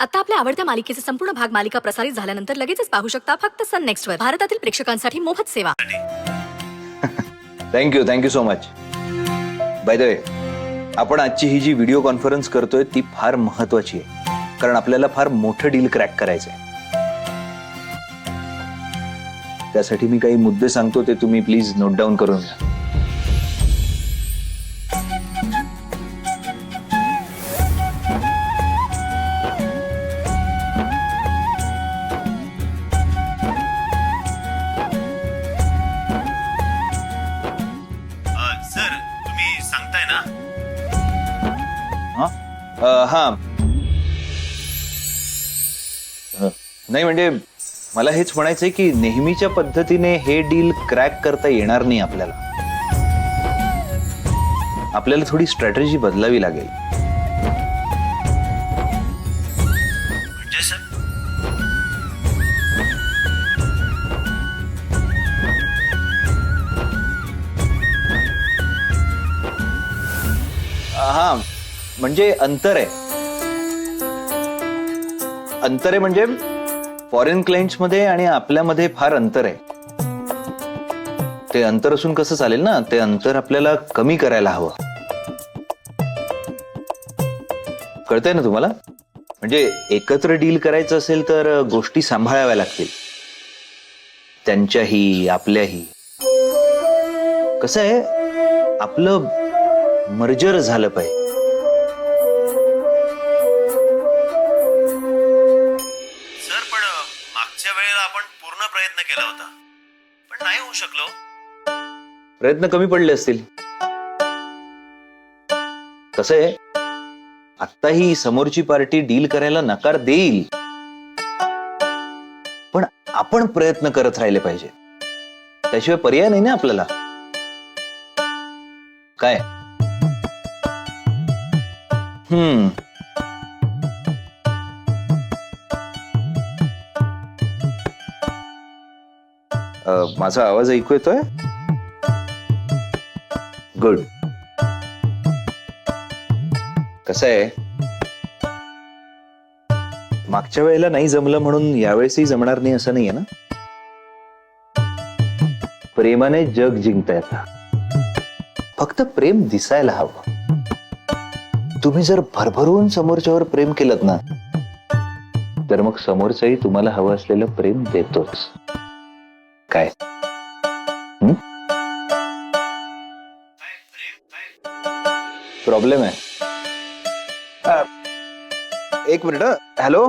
आता आपल्या आवडत्या मालिकेचे संपूर्ण भाग मालिका प्रसारित झाल्यानंतर लगेचच पाहू शकता फक्त सन नेक्स्ट वर. भारतातील प्रेक्षकांसाठी मोफत सेवा. Thank you so much. By the way, आपण आजची ही जी व्हिडिओ कॉन्फरन्स करतोय ती फार महत्वाची आहे, कारण आपल्याला फार मोठं डील क्रॅक करायचंय. त्यासाठी मी काही मुद्दे सांगतो, ते तुम्ही प्लीज नोट डाऊन करून घ्या. सर, तुम्ही सांगताय ना? हा, नाही म्हणजे मला हेच म्हणायचंय की नेहमीच्या पद्धतीने हे डील क्रॅक करता येणार नाही आपल्याला. आपल्याला थोडी स्ट्रॅटेजी बदलावी लागेल. म्हणजे सर, हा म्हणजे अंतर आहे म्हणजे फॉरेन क्लायंट्स मध्ये आणि आपल्यामध्ये फार अंतर आहे. ते अंतर असून कसं चालेल ना, ते अंतर आपल्याला कमी करायला हवं. कळतंय ना तुम्हाला? म्हणजे एकत्र डील करायचं असेल तर गोष्टी सांभाळाव्या लागतील, त्यांच्याही आपल्याही. कसं आहे, आपलं मर्जर झालं पाहिजे. सर पण मागच्या वेळेला आपण पूर्ण प्रयत्न केला होता, पण नाही होऊ शकलो. प्रयत्न कमी पडले असतील. कसं आहे, आत्ताही समोरची पार्टी डील करायला नकार देईल, पण आपण प्रयत्न करत राहिले पाहिजे. त्याशिवाय पर्याय नाही ना आपल्याला. काय? माझा आवाज ऐकू येतोय? गुड. कसं आहे, मागच्या वेळेला नाही जमलं म्हणून यावेळेसही जमणार नाही असं नाहीये ना. प्रेमाने जग जिंकता येतं, फक्त प्रेम दिसायला हवं. तुम्ही जर भरभरून समोरच्यावर प्रेम केलं ना, तर मग समोरचंही तुम्हाला हवं असलेलं प्रेम देतोच. काय? प्रॉब्लेम आहे. एक मिनिट. हॅलो,